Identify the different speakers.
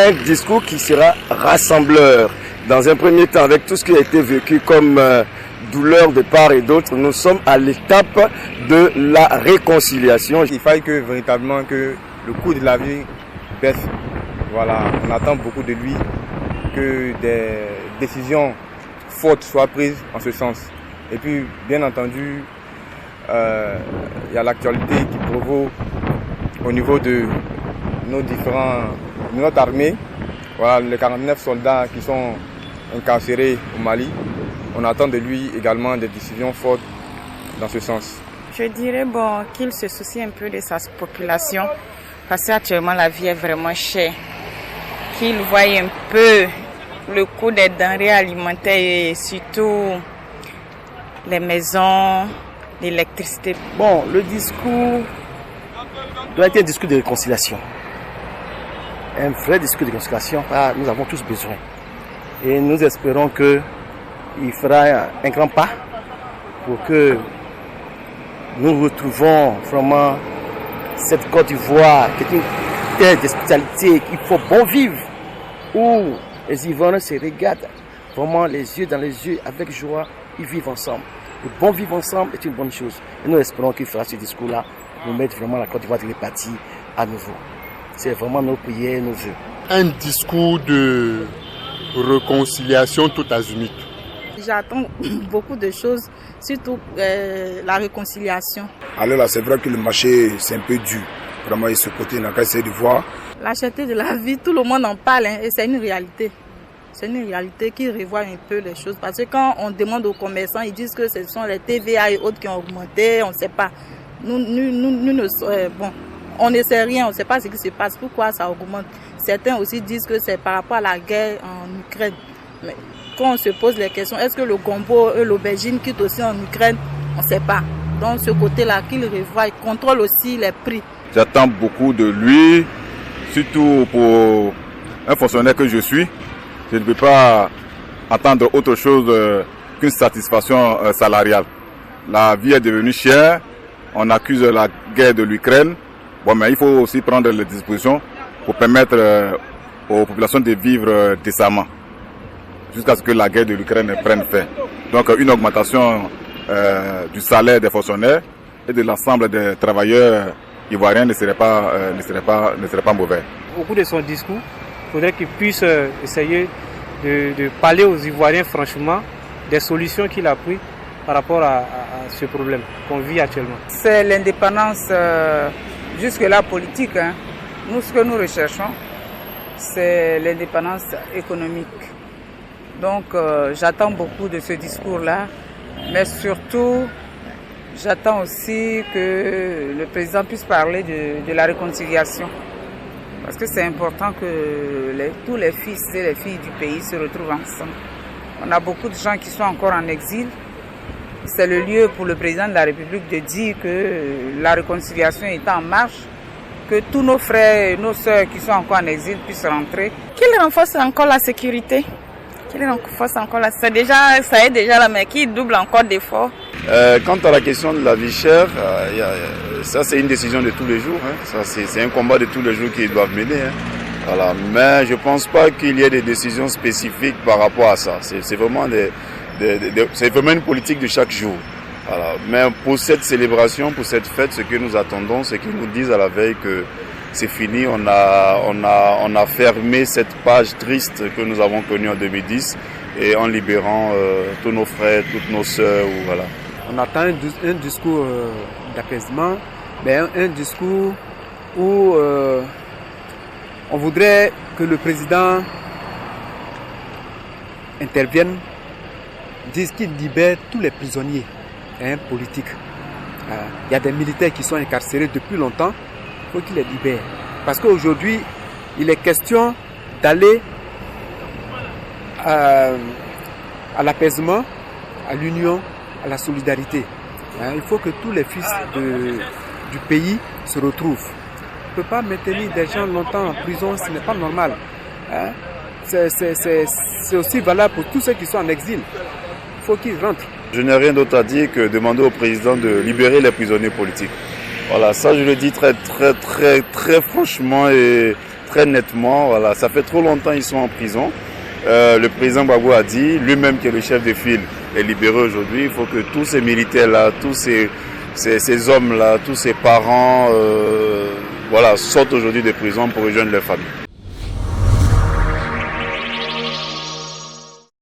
Speaker 1: un discours qui sera rassembleur. Dans un premier temps, avec tout ce qui a été vécu comme douleur de part et d'autre, nous sommes à l'étape de la réconciliation.
Speaker 2: Il faille que véritablement que le coût de la vie baisse. Voilà, on attend beaucoup de lui, que des décisions fortes soient prises en ce sens. Et puis, bien entendu, il y a l'actualité qui provoque au niveau de notre armée. Voilà, les 49 soldats qui sont incarcérés au Mali. On attend de lui également des décisions fortes dans ce sens.
Speaker 3: Je dirais qu'il se soucie un peu de sa population parce qu'actuellement la vie est vraiment chère. Qu'il voie un peu le coût des denrées alimentaires et surtout les maisons, l'électricité.
Speaker 1: Bon, le discours doit être un discours de réconciliation. Un vrai discours de réconciliation, nous avons tous besoin. Et nous espérons qu'il fera un grand pas pour que nous retrouvons vraiment cette Côte d'Ivoire qui est une terre d'hospitalité, il faut bon vivre, où les Ivoiriens se regardent vraiment les yeux dans les yeux avec joie, ils vivent ensemble. Le bon vivre ensemble est une bonne chose. Et nous espérons qu'il fera ce discours-là pour mettre vraiment la Côte d'Ivoire de répartie à nouveau. C'est vraiment nos prières, nos vœux.
Speaker 4: Un discours de réconciliation tout azimut.
Speaker 5: J'attends beaucoup de choses, surtout la réconciliation.
Speaker 6: Alors là, c'est vrai que le marché, c'est un peu dur. Vraiment, il ce côté, on a qu'à essayer de voir.
Speaker 5: La cherté de la vie, tout le monde en parle, et c'est une réalité. C'est une réalité qui revoit un peu les choses. Parce que quand on demande aux commerçants, ils disent que ce sont les TVA et autres qui ont augmenté, on ne sait pas. Nous on ne sait rien, on ne sait pas ce qui se passe, pourquoi ça augmente. Certains aussi disent que c'est par rapport à la guerre en Ukraine. Mais quand on se pose les questions, est-ce que le gombo et l'aubergine quittent aussi en Ukraine? On ne sait pas. Donc ce côté-là, qu'il revoit, il contrôle aussi les prix.
Speaker 7: J'attends beaucoup de lui, surtout pour un fonctionnaire que je suis. Je ne peux pas attendre autre chose qu'une satisfaction salariale. La vie est devenue chère, on accuse la guerre de l'Ukraine. Bon, mais il faut aussi prendre les dispositions pour permettre aux populations de vivre décemment, jusqu'à ce que la guerre de l'Ukraine prenne fin. Donc une augmentation du salaire des fonctionnaires et de l'ensemble des travailleurs ivoiriens ne serait pas mauvais.
Speaker 8: Au cours de son discours, il faudrait qu'il puisse essayer de parler aux Ivoiriens franchement des solutions qu'il a prises par rapport à ce problème qu'on vit actuellement.
Speaker 3: C'est l'indépendance jusque-là politique. Nous, ce que nous recherchons, c'est l'indépendance économique. Donc j'attends beaucoup de ce discours-là, mais surtout j'attends aussi que le président puisse parler de la réconciliation. Parce que c'est important que tous les fils et les filles du pays se retrouvent ensemble. On a beaucoup de gens qui sont encore en exil. C'est le lieu pour le président de la République de dire que la réconciliation est en marche, que tous nos frères et nos sœurs qui sont encore en exil puissent rentrer.
Speaker 5: Qu'il renforce encore la sécurité. Ça est déjà là, mais qui double encore d'efforts.
Speaker 7: Quant à la question de la vie chère, ça c'est une décision de tous les jours. Ça, c'est un combat de tous les jours qu'ils doivent mener. Voilà. Mais je ne pense pas qu'il y ait des décisions spécifiques par rapport à ça. C'est vraiment, c'est vraiment une politique de chaque jour. Voilà. Mais pour cette célébration, pour cette fête, ce que nous attendons, c'est qu'ils nous disent à la veille que c'est fini, on a fermé cette page triste que nous avons connue en 2010 et en libérant tous nos frères, toutes nos sœurs. Voilà.
Speaker 9: On attend un discours d'apaisement, mais un discours où on voudrait que le président intervienne, dise qu'il libère tous les prisonniers politiques. Il y a des militaires qui sont incarcérés depuis longtemps. Il faut qu'il les libère. Parce qu'aujourd'hui, il est question d'aller à l'apaisement, à l'union, à la solidarité. Il faut que tous les fils du pays se retrouvent. On ne peut pas maintenir des gens longtemps en prison, ce n'est pas normal. C'est aussi valable pour tous ceux qui sont en exil. Il faut qu'ils rentrent.
Speaker 7: Je n'ai rien d'autre à dire que demander au président de libérer les prisonniers politiques. Voilà, ça je le dis très franchement et
Speaker 10: très nettement. Voilà, ça fait trop longtemps qu'ils sont en prison. Le président Gbagbo a dit, lui-même qui est le chef de file, est libéré aujourd'hui. Il faut que tous ces militaires-là, tous ces hommes-là, tous ces parents, voilà, sortent aujourd'hui de prison pour rejoindre leur famille.